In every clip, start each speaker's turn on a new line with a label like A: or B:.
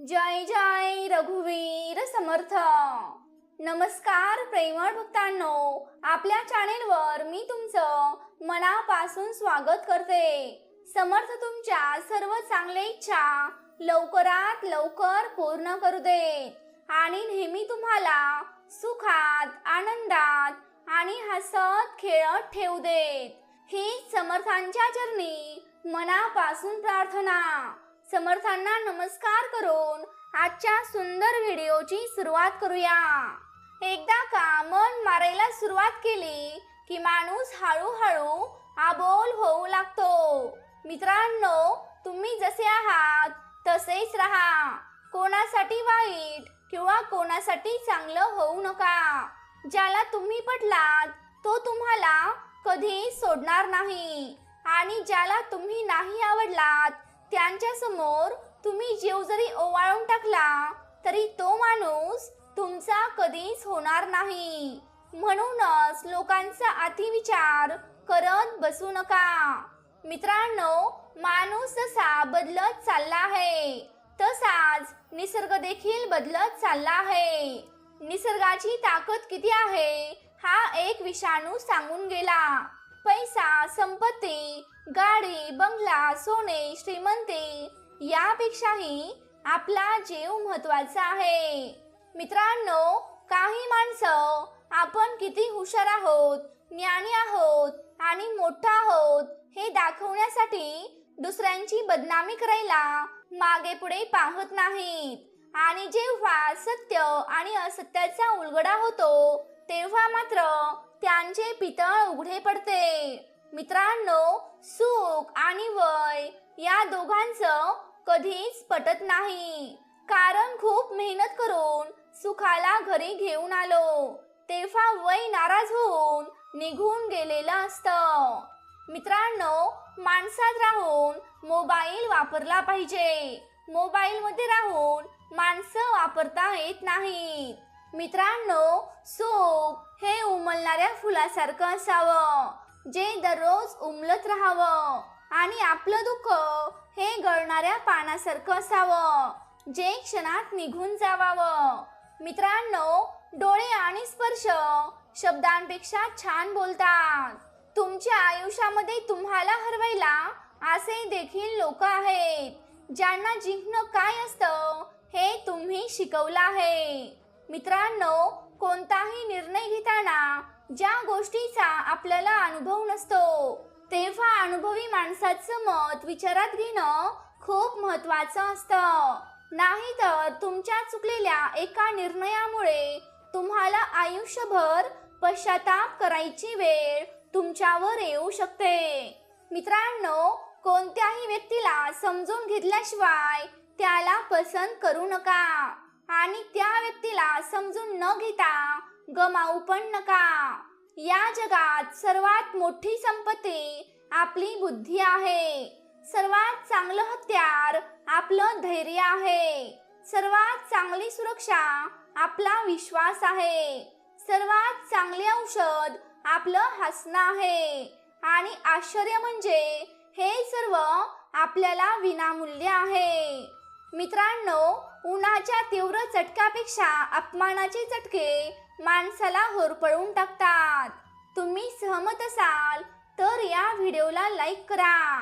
A: जय जय रघुवीर समर्थ. नमस्कार प्रेमळ भक्तांनो, आपल्या चॅनेलवर मी तुमचं मनापासून स्वागत करते. समर्थ तुमच्या सर्व चांगल्या इच्छा लवकरात लवकर पूर्ण करू देत आणि नेहमी तुम्हाला सुखात, आनंदात आणि हसत खेळत ठेवू देत. ही समर्थांच्या चरणी मनापासून प्रार्थना. समर्थांना नमस्कार करून आजच्या सुंदर व्हिडिओची सुरुवात करूया. एकदा का मन मारायला सुरुवात केली की माणूस हळूहळू आबोल होऊ लागतो. मित्रांनो, तुम्ही जसे आहात तसेच राहा. कोणासाठी वाईट किंवा कोणासाठी चांगलं होऊ नका. ज्याला तुम्ही पटलात तो तुम्हाला कधी सोडणार नाही आणि ज्याला तुम्ही नाही आवडलात त्यांच्या समोर तुम्ही जीव जरी ओवाळून टाकला तरी तो माणूस तुमचा कधीच होणार नाही. म्हणूनच लोकांचा अतिविचार करत बसू नका. मित्रांनो, माणूस जसा बदलत चालला आहे तसाच निसर्ग देखील बदलत चालला आहे. निसर्गाची ताकद किती आहे हा एक विषाणू सांगून गेला. पैसा, संपत्ती, गाडी, बंगला, सोने, श्रीमंती यापेक्षाही आपला जीव महत्त्वाचा आहे. मित्रांनो, काही माणसं आपण किती हुशार आहोत, ज्ञानी आहोत आणि मोठा आहोत हे दाखवण्यासाठी दुसऱ्यांची बदनामी करायला मागे पुढे पाहत नाहीत आणि जेव्हा सत्य आणि असत्याचा उलगडा होतो तेव्हा मात्र त्यांचे पितळ उघडे पडते. मित्रांनो, सुख आणि वय या दोघांचं कधीच पटत नाही. कारण खूप मेहनत करून सुखाला घरी घेऊन आलो तेव्हा वय नाराज होऊन निघून गेलेलं असतं. मित्रांनो, माणसात राहून मोबाईल वापरला पाहिजे. मोबाईलमध्ये राहून माणसं वापरता येत नाहीत. मित्रांनो, सुख हे उमलणाऱ्या फुलासारखं असावं जे दररोज उमलत राहावं आणि आपलं दुःख हे गळणाऱ्या पानासारखं असावं जे क्षणात निघून जावावं. मित्रांनो, डोळे आणि स्पर्श शब्दांपेक्षा छान बोलतात. तुमच्या आयुष्यामध्ये तुम्हाला हरवायला असे देखील लोक आहेत ज्यांना जिंकणं काय असतं हे तुम्ही शिकवलं आहे. मित्रांनो, कोणताही निर्णय घेताना ज्या गोष्टीचा आपल्याला अनुभव नसतो तेव्हा अनुभवी माणसाचं मत विचारात घेणं खूप महत्त्वाचं असतं. नाहीतर तुमच्या चुकलेल्या एका निर्णयामुळे तुम्हाला आयुष्यभर पश्चाताप करायची वेळ तुमच्यावर येऊ शकते. मित्रांनो, कोणत्याही व्यक्तीला समजून घेतल्याशिवाय त्याला पसंत करू नका आणि त्या व्यक्तीला समजून न घेता गमावू पण नका. या जगात सर्वात मोठी संपत्ती आपली बुद्धी आहे. सर्वात चांगलं हत्यार आपलं धैर्य आहे. सर्वात चांगली सुरक्षा आपला विश्वास आहे. सर्वात चांगले औषध आपलं हसणं आहे आणि आश्चर्य म्हणजे हे सर्व आपल्याला विनामूल्य आहे. मित्रांनो, उन्हाच्या तीव्र चटक्यापेक्षा अपमानाचे चटके माणसाला होरपळून टाकतात. तुम्ही सहमत असाल तर या व्हिडिओला लाईक करा.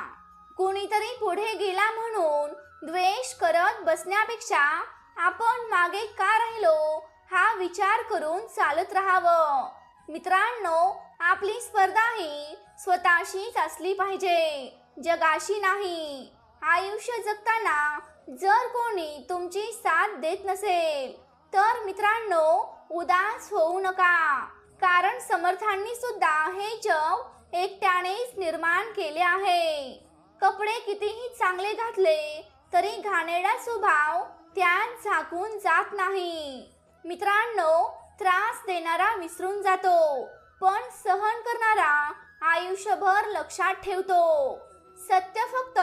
A: कोणीतरी पुढे गेला म्हणून द्वेष करत बसण्यापेक्षा आपण मागे का राहिलो हा विचार करून चालत राहावं. मित्रांनो, आपली स्पर्धा ही स्वतःशीच असली पाहिजे, जगाशी नाही. आयुष्य जगताना जर कोणी तुमची साथ देत नसेल तर मित्रांनो उदास होऊ नका. कारण समर्थांनी सुद्धा हे जग एकट्यानेच निर्माण केले आहे. कपडे कितीही चांगले घातले तरी घाणेरडा स्वभाव त्यात झाकून जात नाही. मित्रांनो, त्रास देणारा विसरून जातो पण सहन करणारा आयुष्यभर लक्षात ठेवतो. सत्य फक्त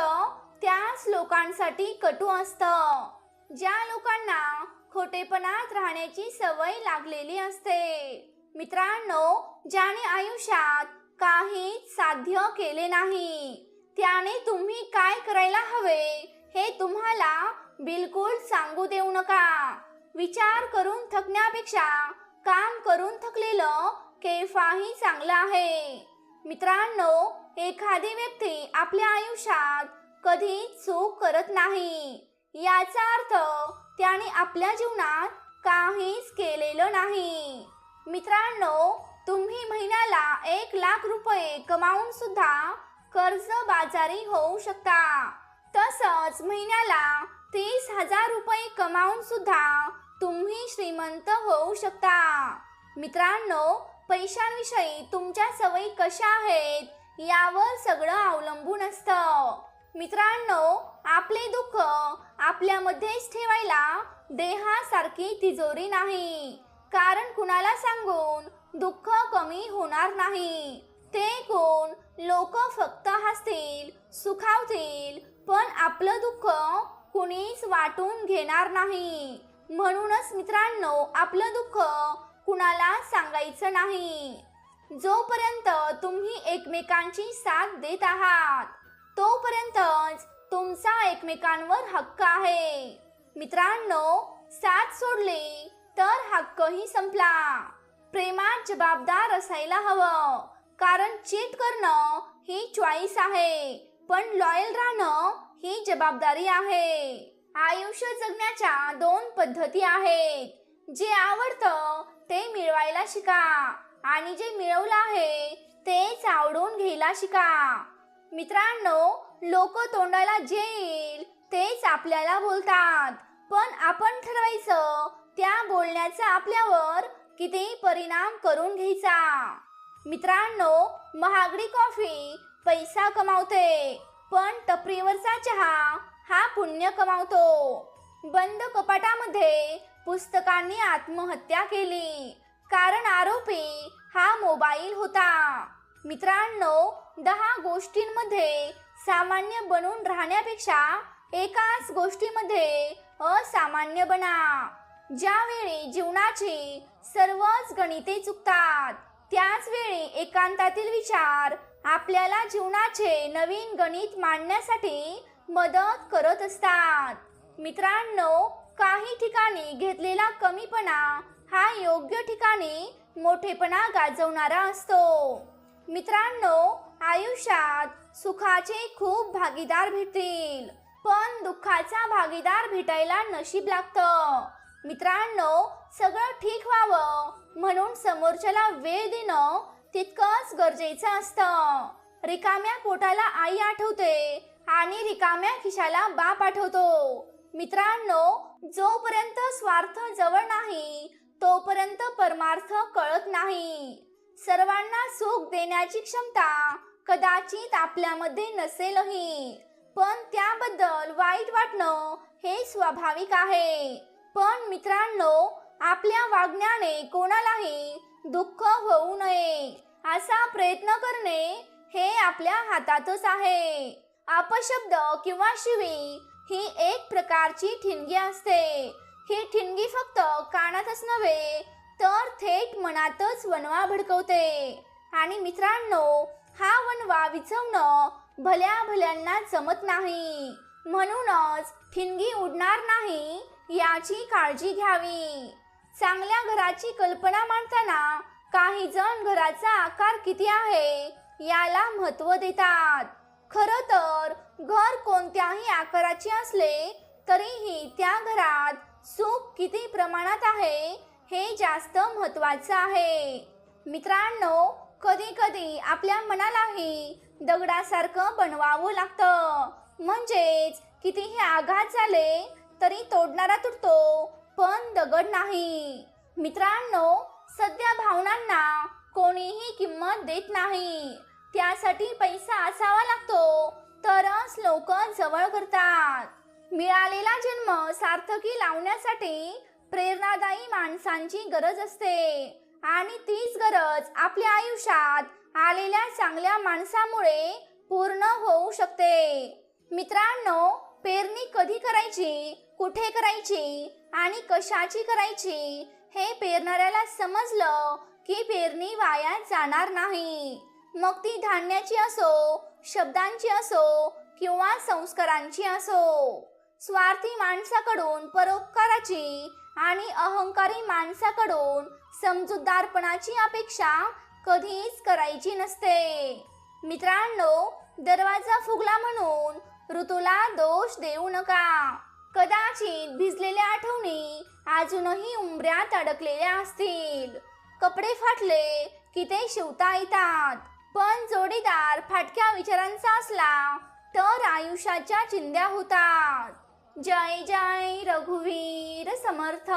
A: त्याच लोकांसाठी कटू असतं ज्या लोकांना खोटेपणात राहण्याची सवय लागलेली असते. मित्रांनो, ज्याने आयुष्यात काहीच साध्य केले नाही त्याने तुम्ही काय करायला हवे हे तुम्हाला बिलकुल सांगू देऊ नका. विचार करून थकण्यापेक्षा काम करून थकलेलं केव्हाही चांगलं आहे. मित्रांनो, एखादी व्यक्ती आपल्या आयुष्यात कधी चूक करत नाही. याचा अर्थ त्याने आपल्या जीवनात काहीच केलेलं नाही. मित्रांनो, तुम्ही महिन्याला 1,00,000 रुपये कमावून सुद्धा कर्जबाजारी होऊ शकता. तसंच महिन्याला 30,000 रुपये कमावून सुद्धा तुम्ही श्रीमंत होऊ शकता. मित्रांनो, पैशांविषयी तुमच्या सवयी कशा आहेत यावर सगळं अवलंबून असतं. मित्रांनो, आपले दुःख आपल्यामध्येच ठेवायला देहासारखी तिजोरी नाही. कारण कुणाला सांगून दुःख कमी होणार नाही. ते कोण लोक फक्त हसतील, सुखावतील, पण आपलं दुःख कुणीच वाटून घेणार नाही. म्हणूनच मित्रांनो, आपलं दुःख कुणाला सांगायचं नाही. जोपर्यंत तुम्ही एकमेकांची साथ देत आहात तोपर्यंतच तुमचा एकमेकांवर हक्क आहे. मित्रांनो, साथ सोडली तर हक्कही संपला. प्रेमात जबाबदार असायला हवं, कारण चीट करणं ही चॉईस आहे, पण लॉयल राहणं ही जबाबदारी आहे. आयुष्य जगण्याच्या 2 पद्धती आहेत. जे आवडतं ते मिळवायला शिका आणि जे मिळवलं आहे तेच आवडून घ्यायला शिका. मित्रांनो, लोक तोंडाला जे येईल तेच आपल्याला बोलतात, पण आपण ठरवायचं त्या बोलण्याचा आपल्यावर किती परिणाम करून घ्यायचा. मित्रांनो, महागडी कॉफी पैसा कमावते, पण टपरीवरचा चहा हा पुण्य कमावतो. बंद कपाटामध्ये पुस्तकांनी आत्महत्या केली, कारण आरोपी हा मोबाईल होता. मित्रांनो, 10 गोष्टींमध्ये सामान्य बनून राहण्यापेक्षा एकाच गोष्टीमध्ये असामान्य बना. ज्यावेळी जीवनाची सर्वच गणिते चुकतात त्याच वेळी एकांतातील विचार आपल्याला जीवनाचे नवीन गणित मांडण्यासाठी मदत करत असतात. मित्रांनो, काही ठिकाणी घेतलेला कमीपणा हा योग्य ठिकाणी मोठेपणा गाजवणारा असतो. मित्रांनो, आयुष्यात सुखाचे खूप भागीदार भेटतील, पण दुःखाचा भागीदार भेटायला नशीब लागतं. मित्रांनो, सगळं ठीक व्हावं म्हणून समोरच्याला वेळ देणं तितकंच गरजेचं असतं. रिकाम्या पोटाला आई आठवते आणि रिकाम्या खिशाला बाप आठवतो. मित्रांनो, जोपर्यंत स्वार्थ जवळ नाही तोपर्यंत परमार्थ कळत नाही. सर्वांना सुख देण्याची क्षमता कदाचित आपल्यामध्ये नसेलही, पण त्याबद्दल वाईट वाटणं हे स्वाभाविक आहे. पण मित्रांनो, आपल्या वागण्याने कोणालाही दुःख होऊ नये असा प्रयत्न करणे हे आपल्या हातातच आहे. अपशब्द किंवा शिवी ही एक प्रकारची ठिणगी असते. ही ठिणगी फक्त कानातच नव्हे तर थेट मनातच वणवा भडकवते. आणि मित्रांनो, हा वणवा विझवणं भल्या भल्यांना जमत नाही. म्हणूनच ठिणगी उडणार नाही याची काळजी घ्यावी. चांगल्या घराची कल्पना मांडताना काही जण घराचा आकार किती आहे याला महत्त्व देतात. खरं तर घर कोणत्याही आकाराचे असले तरीही त्या घरात सुख किती प्रमाणात आहे हे जास्त महत्त्वाचं आहे. मित्रांनो, कधी कधी आपल्या मनालाही दगडासारखं बनवावं लागतं. म्हणजेच कितीही आघात झाले तरी तोडणारा तुटतो, पण दगड नाही. मित्रांनो, सध्या भावनांना कोणीही किंमत देत नाही. त्यासाठी पैसा असावा लागतो तरच लोक जवळ करतात. मिळालेला जन्म सार्थकी लावण्यासाठी प्रेरणादायी माणसांची गरज असते आणि तीच गरज आपल्या आयुष्यात आलेल्या चांगल्या माणसामुळे पूर्ण होऊ शकते. मित्रांनो, पेरणी कधी करायची, कुठे करायची आणि कशाची करायची हे पेरणाऱ्याला समजलं की पेरणी वाया जाणार नाही. मग ती धान्याची असो, शब्दांची असो किंवा संस्कारांची असो. स्वार्थी माणसाकडून परोपकाराची आणि अहंकारी माणसाकडून समजूतदारपणाची अपेक्षा कधीच करायची नसते. मित्रांनो, दरवाजा फुगला म्हणून ऋतूला दोष देऊ नका. कदाचित भिजलेल्या आठवणी अजूनही उंबऱ्यात अडकलेल्या असतील. कपडे फाटले की ते शिवता येतात, पण जोडीदार फाटक्या विचारांचा असला तर आयुष्याच्या चिंध्या होतात. जय जय रघुवीर समर्थ.